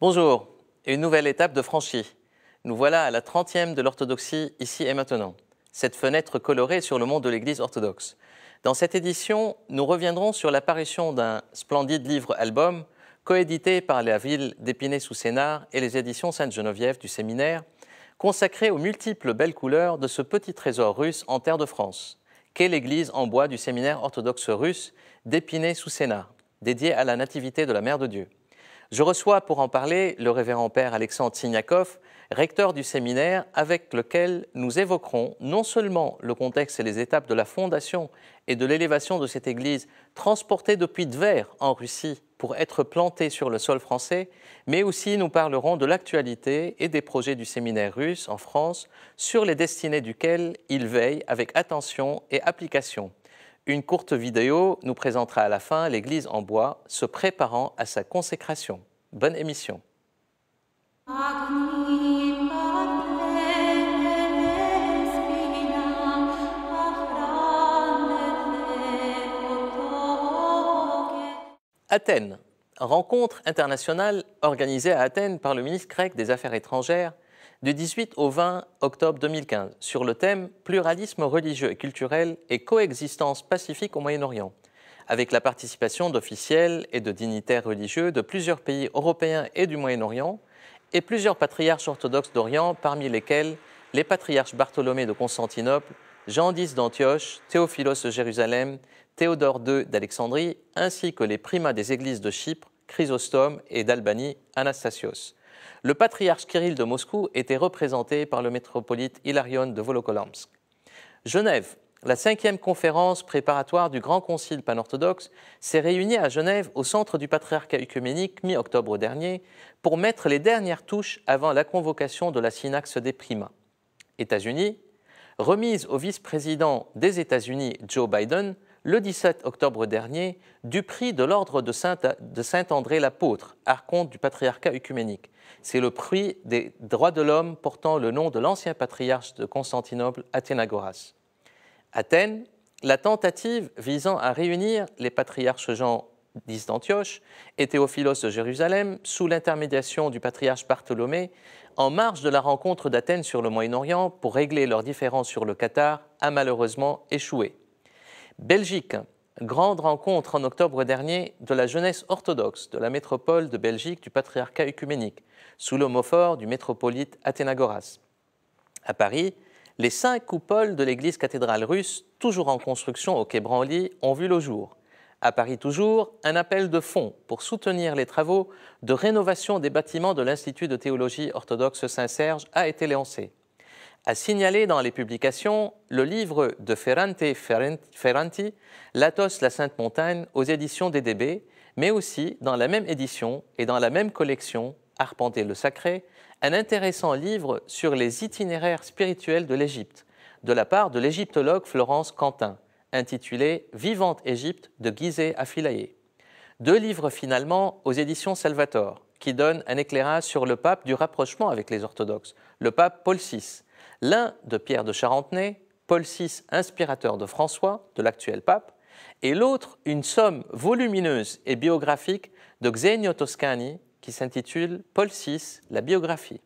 Bonjour, une nouvelle étape de franchie. Nous voilà à la 30e de l'orthodoxie ici et maintenant, cette fenêtre colorée sur le monde de l'Église orthodoxe. Dans cette édition, nous reviendrons sur l'apparition d'un splendide livre-album coédité par la ville d'Épinay-sous-Sénart et les éditions Sainte-Geneviève du Séminaire, consacré aux multiples belles couleurs de ce petit trésor russe en terre de France, qu'est l'église en bois du Séminaire orthodoxe russe d'Épinay-sous-Sénart, dédiée à la Nativité de la Mère de Dieu. Je reçois pour en parler le révérend père Alexandre Signakov, recteur du séminaire, avec lequel nous évoquerons non seulement le contexte et les étapes de la fondation et de l'élévation de cette église transportée depuis Tver en Russie pour être plantée sur le sol français, mais aussi nous parlerons de l'actualité et des projets du séminaire russe en France sur les destinées duquel il veille avec attention et application. Une courte vidéo nous présentera à la fin l'église en bois se préparant à sa consécration. Bonne émission. Athènes. Rencontre internationale organisée à Athènes par le ministre grec des Affaires étrangères du 18 au 20 octobre 2015 sur le thème « Pluralisme religieux et culturel et coexistence pacifique au Moyen-Orient » avec la participation d'officiels et de dignitaires religieux de plusieurs pays européens et du Moyen-Orient et plusieurs patriarches orthodoxes d'Orient, parmi lesquels les patriarches Bartholomée de Constantinople, Jean X d'Antioche, Théophilos de Jérusalem, Théodore II d'Alexandrie, ainsi que les primats des églises de Chypre, Chrysostome et d'Albanie, Anastasios. Le patriarche Kirill de Moscou était représenté par le métropolite Hilarion de Volokolamsk. Genève. La 5e conférence préparatoire du Grand Concile panorthodoxe s'est réunie à Genève au centre du patriarcat œcuménique mi-octobre dernier pour mettre les dernières touches avant la convocation de la synaxe des primats. États-Unis. Remise au vice-président des États-Unis Joe Biden le 17 octobre dernier du prix de l'ordre de Saint-André l'Apôtre, archonte du patriarcat œcuménique. C'est le prix des droits de l'homme portant le nom de l'ancien patriarche de Constantinople, Athénagoras. Athènes, la tentative visant à réunir les patriarches Jean X d'Antioche et Théophilos de Jérusalem sous l'intermédiation du patriarche Bartholomée en marge de la rencontre d'Athènes sur le Moyen-Orient pour régler leurs différends sur le Qatar a malheureusement échoué. Belgique, grande rencontre en octobre dernier de la jeunesse orthodoxe de la métropole de Belgique du patriarcat œcuménique sous l'homophore du métropolite Athénagoras. À Paris, les 5 coupoles de l'église cathédrale russe, toujours en construction au quai Branly, ont vu le jour. À Paris toujours, un appel de fonds pour soutenir les travaux de rénovation des bâtiments de l'Institut de théologie orthodoxe Saint-Serge a été lancé. À signaler dans les publications le livre de Ferrante Ferranti, L'Athos, la Sainte Montagne, aux éditions DDB, mais aussi dans la même édition et dans la même collection, Arpenter le Sacré, un intéressant livre sur les itinéraires spirituels de l'Égypte, de la part de l'égyptologue Florence Quentin, intitulé « Vivante Égypte » de Gizeh Afilaye. 2 livres finalement aux éditions Salvator, qui donnent un éclairage sur le pape du rapprochement avec les orthodoxes, le pape Paul VI, l'un de Pierre de Charentenay, Paul VI inspirateur de François, de l'actuel pape, et l'autre une somme volumineuse et biographique de Xenio Toscani, qui s'intitule « Paul VI, la biographie ».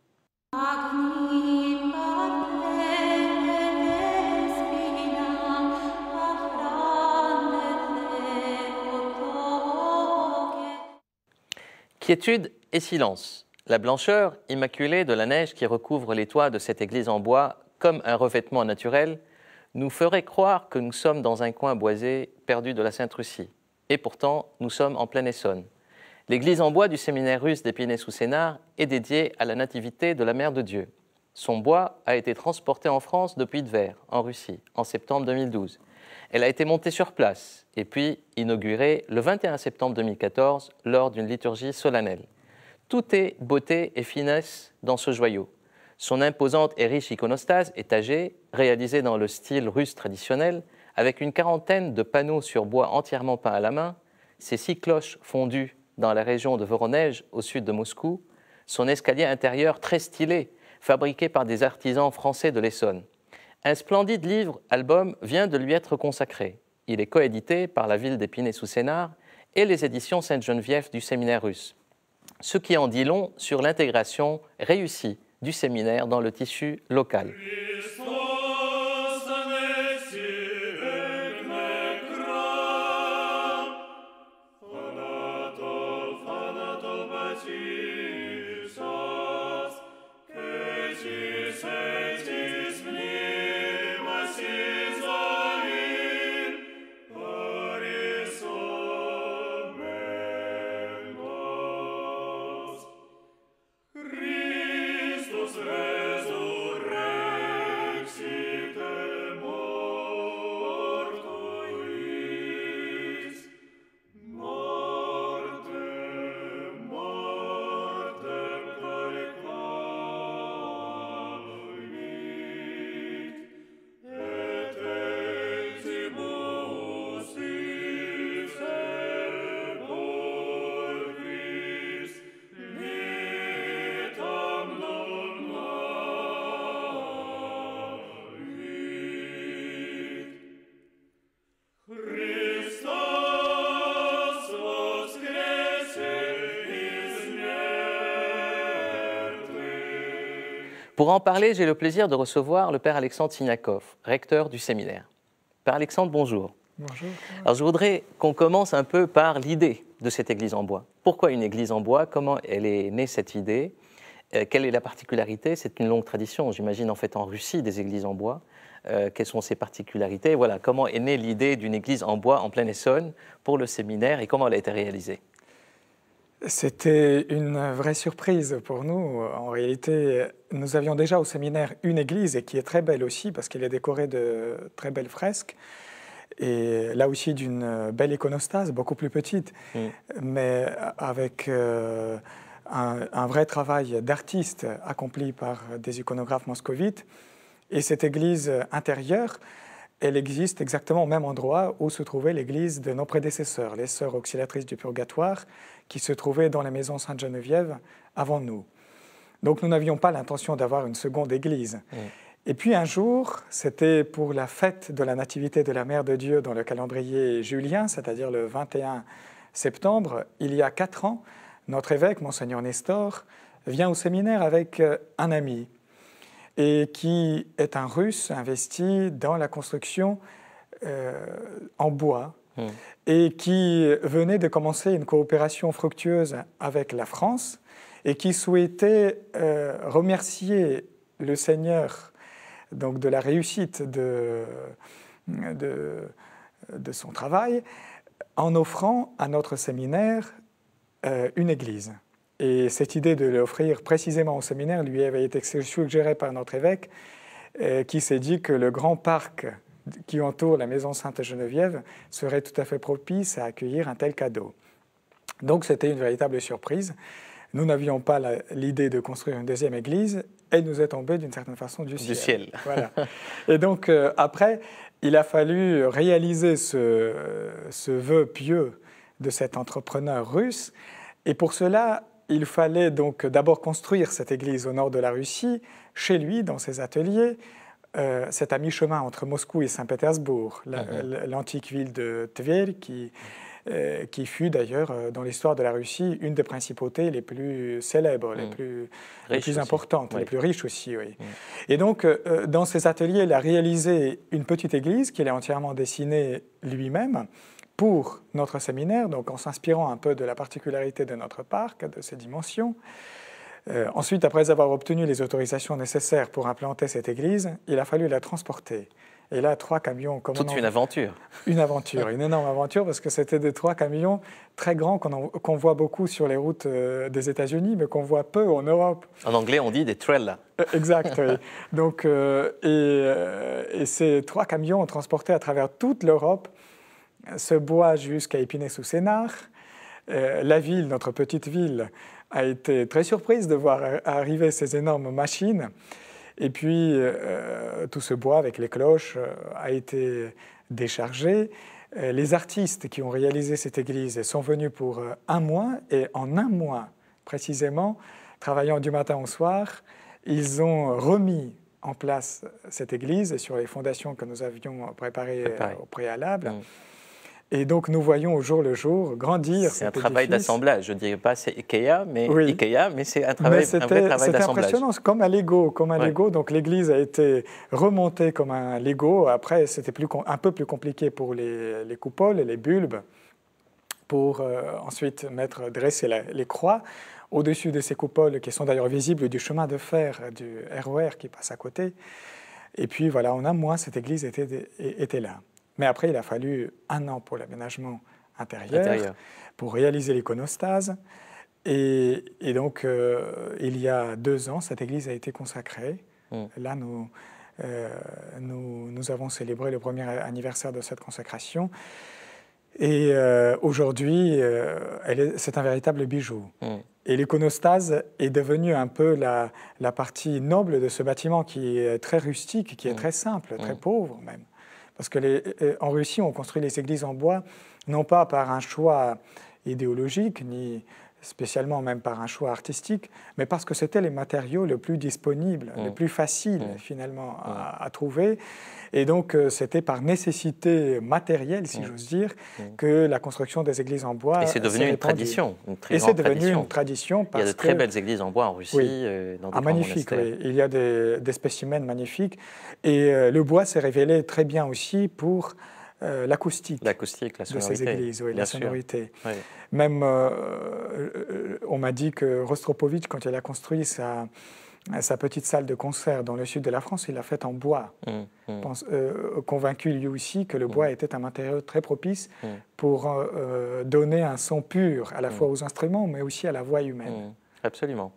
Quiétude et silence. La blancheur immaculée de la neige qui recouvre les toits de cette église en bois comme un revêtement naturel nous ferait croire que nous sommes dans un coin boisé perdu de la Sainte-Russie. Et pourtant, nous sommes en pleine Essonne. L'église en bois du séminaire russe d'Épinay-sous-Sénart est dédiée à la Nativité de la Mère de Dieu. Son bois a été transporté en France depuis Tver, en Russie, en septembre 2012. Elle a été montée sur place et puis inaugurée le 21 septembre 2014 lors d'une liturgie solennelle. Tout est beauté et finesse dans ce joyau. Son imposante et riche iconostase étagée, réalisée dans le style russe traditionnel, avec une quarantaine de panneaux sur bois entièrement peints à la main, ses 6 cloches fondues dans la région de Voronej, au sud de Moscou, son escalier intérieur très stylé, fabriqué par des artisans français de l'Essonne. Un splendide livre-album vient de lui être consacré. Il est coédité par la ville d'Épinay-sous-Sénart et les éditions Sainte-Geneviève du Séminaire russe. ce qui en dit long sur l'intégration réussie du séminaire dans le tissu local. Pour en parler, j'ai le plaisir de recevoir le père Alexandre Signakov, recteur du séminaire. Père Alexandre, bonjour. Bonjour. Alors je voudrais qu'on commence un peu par l'idée de cette église en bois. Pourquoi une église en bois? Comment elle est née cette idée? Quelle est la particularité? C'est une longue tradition, j'imagine, en fait en Russie, des églises en bois. Quelles sont ses particularités? Voilà, comment est née l'idée d'une église en bois en pleine Essonne pour le séminaire et comment elle a été réalisée? C'était une vraie surprise pour nous. En réalité, nous avions déjà au séminaire une église et qui est très belle aussi parce qu'elle est décorée de très belles fresques et là aussi d'une belle iconostase, beaucoup plus petite, mais avec un vrai travail d'artiste accompli par des iconographes moscovites. Et cette église intérieure, elle existe exactement au même endroit où se trouvait l'église de nos prédécesseurs, les sœurs auxiliatrices du Purgatoire, qui se trouvaient dans la maison Sainte-Geneviève avant nous. Donc nous n'avions pas l'intention d'avoir une seconde église. Et puis un jour, c'était pour la fête de la Nativité de la Mère de Dieu dans le calendrier julien, c'est-à-dire le 21 septembre, il y a 4 ans, notre évêque, Monseigneur Nestor, vient au séminaire avec un ami, et qui est un Russe investi dans la construction en bois et qui venait de commencer une coopération fructueuse avec la France et qui souhaitait remercier le Seigneur donc, de la réussite de son travail en offrant à notre séminaire une église. Et cette idée de l'offrir précisément au séminaire lui avait été suggérée par notre évêque qui s'est dit que le grand parc qui entoure la maison Sainte-Geneviève serait tout à fait propice à accueillir un tel cadeau. Donc c'était une véritable surprise. Nous n'avions pas l'idée de construire une deuxième église, elle nous est tombée d'une certaine façon du ciel. Voilà. Et donc après, il a fallu réaliser ce vœu pieux de cet entrepreneur russe. Et pour cela, il fallait donc d'abord construire cette église au nord de la Russie, chez lui, dans ses ateliers. C'est à mi-chemin entre Moscou et Saint-Pétersbourg, l'antique ville de Tver, qui fut d'ailleurs, dans l'histoire de la Russie, une des principautés les plus célèbres, les plus importantes, les plus riches aussi. Oui. Et donc, dans ses ateliers, il a réalisé une petite église qu'il a entièrement dessinée lui-même, pour notre séminaire, donc en s'inspirant un peu de la particularité de notre parc, de ses dimensions. Ensuite, après avoir obtenu les autorisations nécessaires pour implanter cette église, il a fallu la transporter. Et là, 3 camions... Toute une aventure. Une aventure, une énorme aventure, parce que c'était des 3 camions très grands qu'on voit beaucoup sur les routes des États-Unis, mais qu'on voit peu en Europe. En anglais, on dit des trailers. Exact, oui. Donc, et ces 3 camions ont transporté à travers toute l'Europe ce bois jusqu'à Épinay-sous-Sénart. La ville, notre petite ville, a été très surprise de voir arriver ces énormes machines. Et puis, tout ce bois avec les cloches a été déchargé. Les artistes qui ont réalisé cette église sont venus pour 1 mois. Et en 1 mois, précisément, travaillant du matin au soir, ils ont remis en place cette église sur les fondations que nous avions préparées au préalable. Et donc, nous voyons au jour le jour grandir. C'est un travail d'assemblage. Je ne dirais pas c'est Ikea, mais c'est un vrai travail d'assemblage. C'était impressionnant, comme un Lego. Donc, l'église a été remontée comme un Lego. Après, c'était un peu plus compliqué pour les coupoles et les bulbes, pour ensuite dresser les croix au-dessus de ces coupoles, qui sont d'ailleurs visibles du chemin de fer du RER qui passe à côté. Et puis, voilà, en un mois, cette église était là. Mais après, il a fallu 1 an pour l'aménagement intérieur, pour réaliser l'iconostase. Et donc, il y a 2 ans, cette église a été consacrée. Là, nous avons célébré le premier anniversaire de cette consacration. Et aujourd'hui, c'est un véritable bijou. Et l'iconostase est devenue un peu la partie noble de ce bâtiment, qui est très rustique, qui est très simple, très pauvre même. Parce qu'en Russie, on construit les églises en bois, non pas par un choix idéologique, ni spécialement même par un choix artistique, mais parce que c'était les matériaux les plus disponibles, les plus faciles finalement à trouver. Et donc, c'était par nécessité matérielle, si j'ose dire, que la construction des églises en bois. Et c'est devenu une tradition, une très grande tradition. Et c'est devenu une tradition parce il y a de très belles églises en bois en Russie, dans des grands magnifiques, monastères. Il y a des spécimens magnifiques. Et le bois s'est révélé très bien aussi pour l'acoustique la sonorité. De ces églises, la sonorité. Oui. Même, on m'a dit que Rostropovitch, quand il a construit sa petite salle de concert dans le sud de la France, il l'a faite en bois, convaincu lui aussi que le bois était un matériau très propice pour donner un son pur à la fois aux instruments, mais aussi à la voix humaine. Absolument.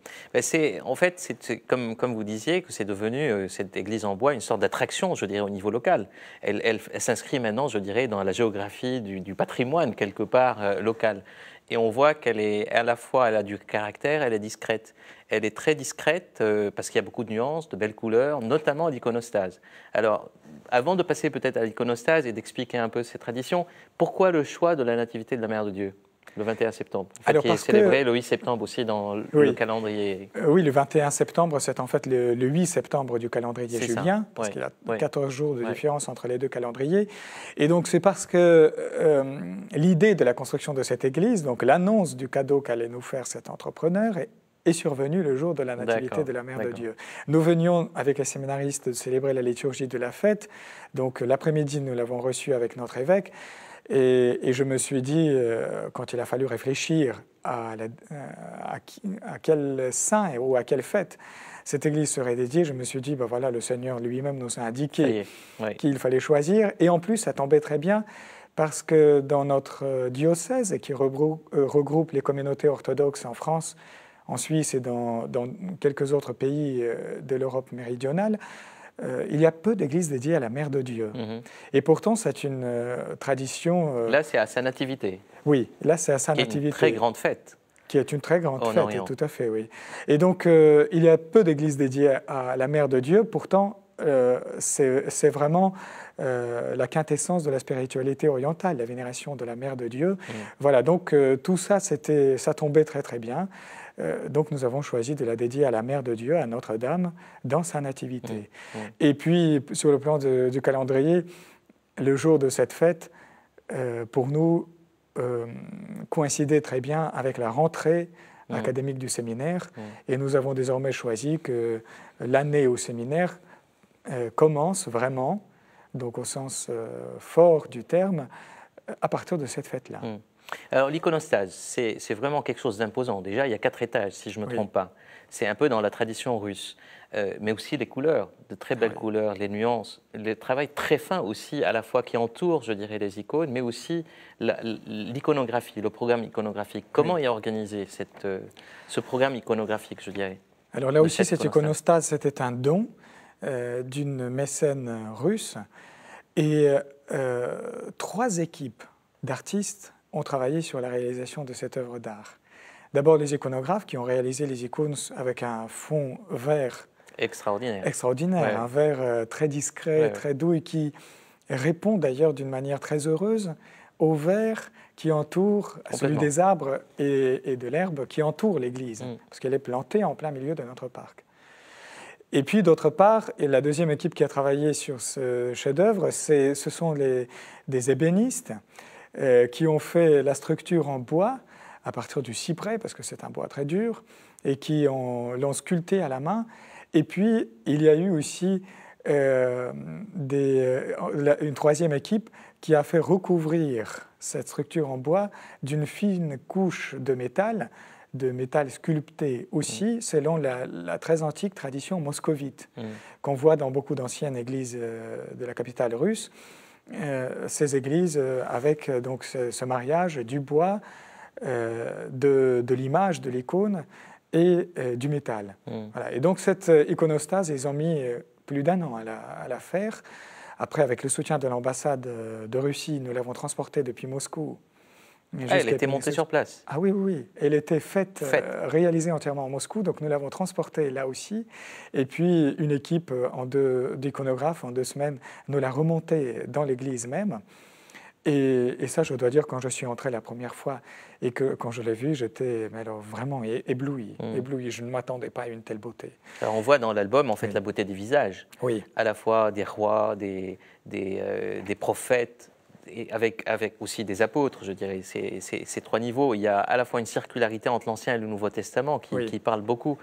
En fait, c'est comme vous disiez, que c'est devenu, cette église en bois, une sorte d'attraction, je dirais, au niveau local. Elle s'inscrit maintenant, je dirais, dans la géographie du patrimoine, quelque part, local. Et on voit qu'elle est, à la fois, elle a du caractère, elle est discrète. Elle est très discrète parce qu'il y a beaucoup de nuances, de belles couleurs, notamment l'iconostase. Alors, avant de passer peut-être à l'iconostase et d'expliquer un peu ces traditions, pourquoi le choix de la Nativité de la Mère de Dieu ? Le 21 septembre, qui est célébré le 8 septembre aussi dans le calendrier. Oui, le 21 septembre, c'est en fait le 8 septembre du calendrier julien, parce qu'il y a 14 jours de différence entre les deux calendriers. Et donc, c'est parce que l'idée de la construction de cette église, donc l'annonce du cadeau qu'allait nous faire cet entrepreneur, est survenue le jour de la Nativité de la Mère de Dieu. Nous venions, avec les séminaristes, de célébrer la liturgie de la fête. Donc, l'après-midi, nous l'avons reçu avec notre évêque. Et je me suis dit, quand il a fallu réfléchir à quel saint ou à quelle fête cette église serait dédiée, je me suis dit, voilà, le Seigneur lui-même nous a indiqué qu'il fallait choisir. Et en plus, ça tombait très bien parce que dans notre diocèse, qui regroupe les communautés orthodoxes en France, en Suisse et dans quelques autres pays de l'Europe méridionale, il y a peu d'églises dédiées à la Mère de Dieu. Et pourtant, c'est une tradition... Là, c'est à sa nativité. Oui, là, c'est à sa nativité. Qui est une très grande fête. Qui est une très grande fête, tout à fait, oui. Et donc, il y a peu d'églises dédiées à la Mère de Dieu. Pourtant, c'est vraiment la quintessence de la spiritualité orientale, la vénération de la Mère de Dieu. Voilà, donc tout ça, ça tombait très, très bien. Donc nous avons choisi de la dédier à la Mère de Dieu, à Notre-Dame, dans sa nativité. Et puis, sur le plan du calendrier, le jour de cette fête, pour nous, coïncidait très bien avec la rentrée académique du séminaire. Et nous avons désormais choisi que l'année au séminaire commence vraiment, donc au sens fort du terme, à partir de cette fête-là. Alors l'iconostase, c'est vraiment quelque chose d'imposant. Déjà, il y a 4 étages, si je ne me trompe pas. C'est un peu dans la tradition russe. Mais aussi les couleurs, de très belles couleurs, les nuances, le travail très fin aussi, à la fois qui entoure, je dirais, les icônes, mais aussi l'iconographie, le programme iconographique. Comment est organisé ce programme iconographique, je dirais? Alors là aussi, cette iconostase, c'était un don d'une mécène russe. Et 3 équipes d'artistes ont travaillé sur la réalisation de cette œuvre d'art. D'abord les iconographes qui ont réalisé les icônes avec un fond vert extraordinaire, un vert très discret, très doux et qui répond d'ailleurs d'une manière très heureuse au vert qui entoure celui des arbres et de l'herbe qui entoure l'église, parce qu'elle est plantée en plein milieu de notre parc. Et puis d'autre part, et la deuxième équipe qui a travaillé sur ce chef-d'œuvre, ce sont des ébénistes qui ont fait la structure en bois à partir du cyprès, parce que c'est un bois très dur, et qui l'ont sculpté à la main. Et puis, il y a eu aussi une troisième équipe qui a fait recouvrir cette structure en bois d'une fine couche de métal sculpté aussi, selon la très antique tradition moscovite, qu'on voit dans beaucoup d'anciennes églises de la capitale russe. Ces églises avec donc ce mariage du bois, de l'image, de l'icône et du métal. Voilà. Et donc cette iconostase, ils ont mis plus d'1 an à la faire. Après, avec le soutien de l'ambassade de Russie, nous l'avons transportée depuis Moscou. Elle était montée sur place. Ah oui, oui, oui. Elle était réalisée entièrement en Moscou, donc nous l'avons transportée là aussi. Et puis une équipe d'iconographes, en 2 semaines, nous l'a remontée dans l'église même. Et ça, je dois dire, quand je suis entré la première fois et que quand je l'ai vu, j'étais vraiment ébloui. Je ne m'attendais pas à une telle beauté. Alors on voit dans l'album en fait la beauté des visages, à la fois des rois, des prophètes, et avec aussi des apôtres, je dirais. Ces 3 niveaux. Il y a à la fois une circularité entre l'Ancien et le Nouveau Testament qui parle beaucoup.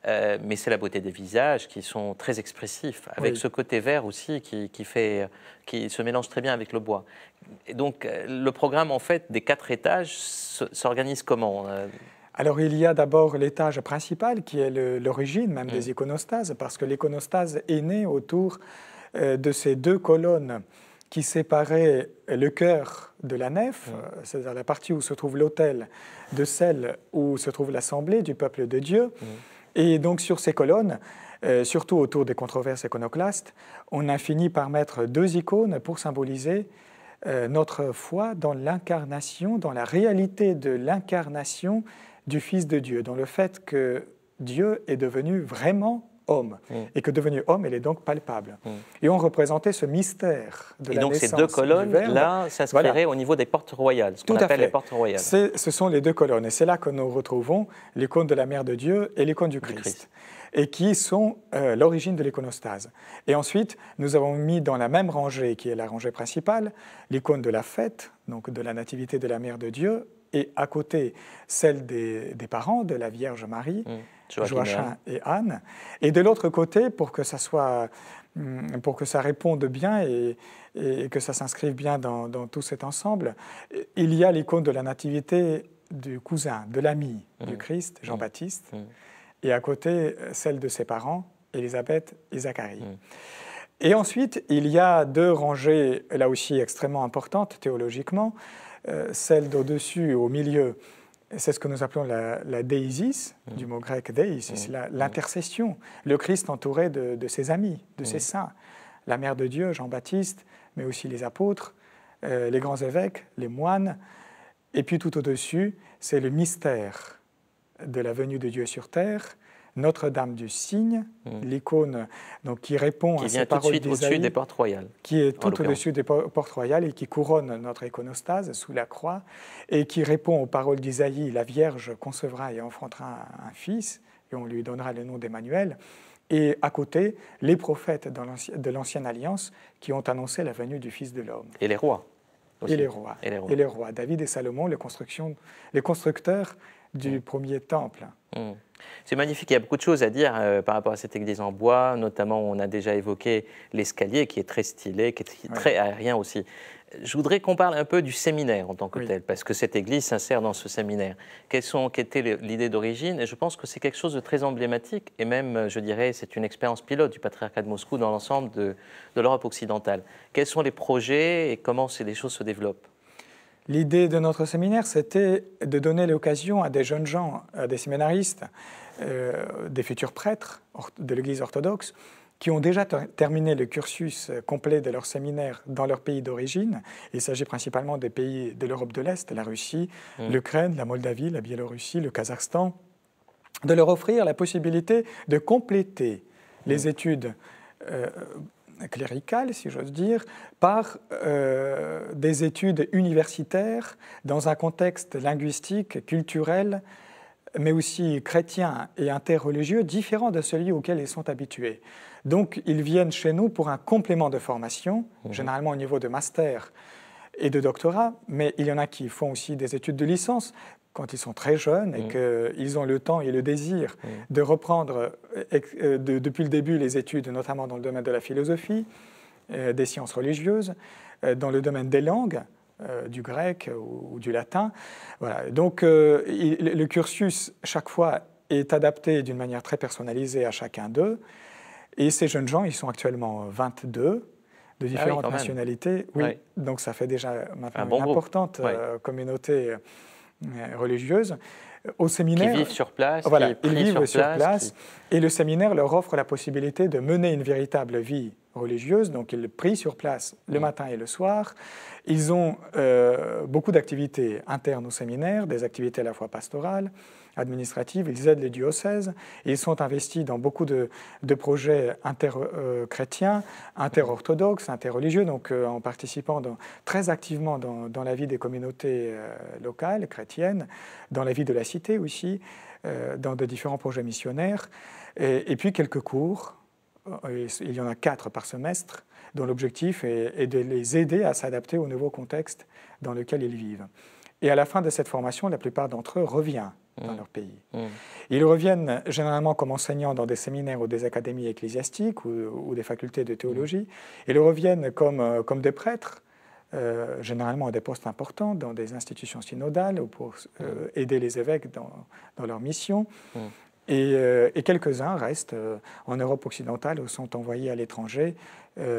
Mais c'est la beauté des visages qui sont très expressifs, avec ce côté vert aussi qui se mélange très bien avec le bois. Et donc le programme en fait des 4 étages s'organise comment? Alors il y a d'abord l'étage principal qui est l'origine même des iconostases, parce que l'iconostase est née autour de ces 2 colonnes qui séparaient le chœur de la nef, c'est-à-dire la partie où se trouve l'autel, de celle où se trouve l'assemblée du peuple de Dieu. Et donc sur ces colonnes, surtout autour des controverses iconoclastes, on a fini par mettre 2 icônes pour symboliser notre foi dans l'incarnation, dans la réalité de l'incarnation du Fils de Dieu, dans le fait que Dieu est devenu vraiment homme, et que devenu homme, il est donc palpable. Et on représentait ce mystère de la naissance du Verbe. Et donc ces 2 colonnes-là s'inscriraient au niveau des portes royales, ce qu'on appelle les portes royales. Ce sont les 2 colonnes, et c'est là que nous retrouvons l'icône de la Mère de Dieu et l'icône du Christ, et qui sont l'origine de l'iconostase. Et ensuite, nous avons mis dans la même rangée, qui est la rangée principale, l'icône de la fête, donc de la nativité de la Mère de Dieu, et à côté, celle des parents, de la Vierge Marie, Joachim et Anne. Et de l'autre côté, pour que ça réponde bien et que ça s'inscrive bien dans tout cet ensemble, il y a l'icône de la nativité du cousin, de l'ami du Christ, Jean-Baptiste, et à côté, celle de ses parents, Élisabeth et Zacharie. Et ensuite, il y a 2 rangées, là aussi extrêmement importantes théologiquement, celle d'au-dessus, au milieu, c'est ce que nous appelons la déisis, du mot grec déis, c'est l'intercession. Le Christ entouré de ses amis, de ses saints, la Mère de Dieu, Jean-Baptiste, mais aussi les apôtres, les grands évêques, les moines. Et puis tout au-dessus, c'est le mystère de la venue de Dieu sur terre, Notre-Dame du Cygne, l'icône qui répond à ces paroles d'Isaïe, au-dessus des portes royales, qui est tout au-dessus des portes royales et qui couronne notre iconostase sous la croix, et qui répond aux paroles d'Isaïe, la Vierge concevra et enfantera un fils, et on lui donnera le nom d'Emmanuel. Et à côté, les prophètes de l'Ancienne Alliance qui ont annoncé la venue du Fils de l'homme. Et les rois aussi. Et les rois. David et Salomon, les constructeurs du premier temple. C'est magnifique, il y a beaucoup de choses à dire par rapport à cette église en bois, notamment on a déjà évoqué l'escalier qui est très stylé, qui est très aérien aussi. Je voudrais qu'on parle un peu du séminaire en tant que tel, parce que cette église s'insère dans ce séminaire. Quelle était l'idée d'origine? Et je pense que c'est quelque chose de très emblématique, et même, je dirais, c'est une expérience pilote du patriarcat de Moscou dans l'ensemble de l'Europe occidentale. Quels sont les projets et comment les choses se développent? L'idée de notre séminaire, c'était de donner l'occasion à des jeunes gens, à des séminaristes, des futurs prêtres de l'Église orthodoxe, qui ont déjà terminé le cursus complet de leur séminaire dans leur pays d'origine. Il s'agit principalement des pays de l'Europe de l'Est, la Russie, l'Ukraine, la Moldavie, la Biélorussie, le Kazakhstan, de leur offrir la possibilité de compléter les études cléricales, si j'ose dire, par des études universitaires dans un contexte linguistique, culturel, mais aussi chrétien et interreligieux différent de celui auquel ils sont habitués. Donc, ils viennent chez nous pour un complément de formation, généralement au niveau de master et de doctorat, mais il y en a qui font aussi des études de licence quand ils sont très jeunes et qu'ils ont le temps et le désir de reprendre depuis le début les études, notamment dans le domaine de la philosophie, des sciences religieuses, dans le domaine des langues, du grec ou du latin. Voilà. Donc le cursus, chaque fois, est adapté d'une manière très personnalisée à chacun d'eux. Et ces jeunes gens, ils sont actuellement 22, de différentes nationalités. Oui, donc ça fait déjà maintenant une importante communauté religieuse. Au séminaire, qui vivent sur place, voilà, qui ils vivent sur place, qui... et le séminaire leur offre la possibilité de mener une véritable vie religieuse. Donc ils prient sur place le matin et le soir. Ils ont beaucoup d'activités internes au séminaire, des activités à la fois pastorales, administratives. Ils aident les diocèses. Ils sont investis dans beaucoup de projets interchrétiens, interorthodoxes, interreligieux, donc en participant très activement dans la vie des communautés locales, chrétiennes, dans la vie de la cité aussi, dans de différents projets missionnaires. Et puis quelques cours. Il y en a 4 par semestre, dont l'objectif est de les aider à s'adapter au nouveau contexte dans lequel ils vivent. Et à la fin de cette formation, la plupart d'entre eux reviennent dans leur pays. Ils reviennent généralement comme enseignants dans des séminaires ou des académies ecclésiastiques ou des facultés de théologie. Ils reviennent comme des prêtres, généralement à des postes importants dans des institutions synodales ou pour aider les évêques dans leur mission. Et quelques-uns restent en Europe occidentale ou sont envoyés à l'étranger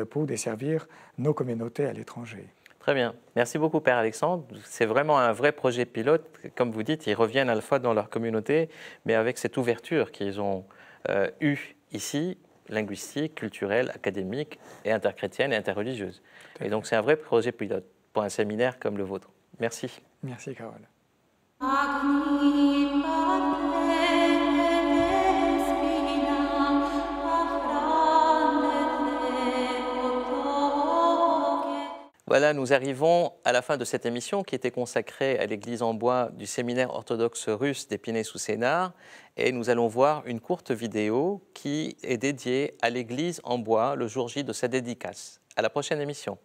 pour desservir nos communautés à l'étranger. Très bien. Merci beaucoup, Père Alexandre. C'est vraiment un vrai projet pilote. Comme vous dites, ils reviennent à la fois dans leur communauté, mais avec cette ouverture qu'ils ont eue ici, linguistique, culturelle, académique, et interchrétienne et interreligieuse. Et donc, c'est un vrai projet pilote pour un séminaire comme le vôtre. Merci. Merci, Carole. Voilà, nous arrivons à la fin de cette émission qui était consacrée à l'église en bois du séminaire orthodoxe russe d'Épinay-sous-Sénart. Et nous allons voir une courte vidéo qui est dédiée à l'église en bois le jour J de sa dédicace. À la prochaine émission.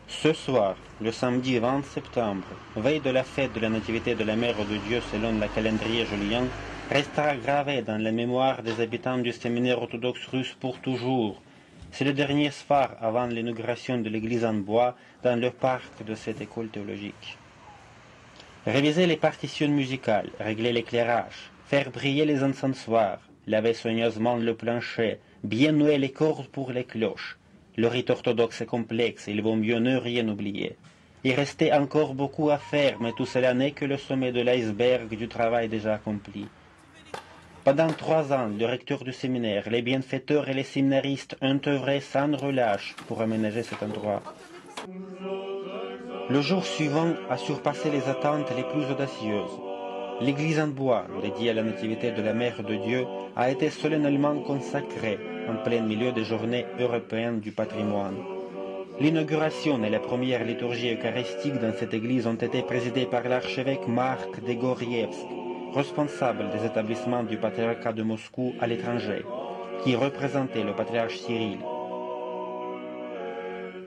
Ce soir, le samedi 20 septembre, veille de la fête de la Nativité de la Mère de Dieu selon le calendrier julien, restera gravé dans la mémoire des habitants du séminaire orthodoxe russe pour toujours. C'est le dernier sphare avant l'inauguration de l'église en bois dans le parc de cette école théologique. Réviser les partitions musicales, régler l'éclairage, faire briller les encensoirs, laver soigneusement le plancher, bien nouer les cordes pour les cloches. Le rite orthodoxe est complexe, il vaut mieux ne rien oublier. Il restait encore beaucoup à faire, mais tout cela n'est que le sommet de l'iceberg du travail déjà accompli. Pendant 3 ans, le recteur du séminaire, les bienfaiteurs et les séminaristes ont œuvré sans relâche pour aménager cet endroit. Le jour suivant a surpassé les attentes les plus audacieuses. L'église en bois, dédiée à la Nativité de la Mère de Dieu, a été solennellement consacrée en plein milieu des journées européennes du patrimoine. L'inauguration et la première liturgie eucharistique dans cette église ont été présidées par l'archevêque Marc de Gorievsk, responsable des établissements du patriarcat de Moscou à l'étranger, qui représentait le patriarche Cyril.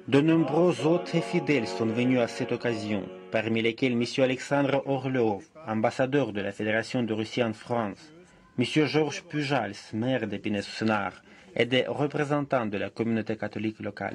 De nombreux hôtes et fidèles sont venus à cette occasion, parmi lesquels M. Alexandre Orlov, ambassadeur de la Fédération de Russie en France, M. Georges Pujals, maire d'Épinay-sous-Sénart, et des représentants de la communauté catholique locale.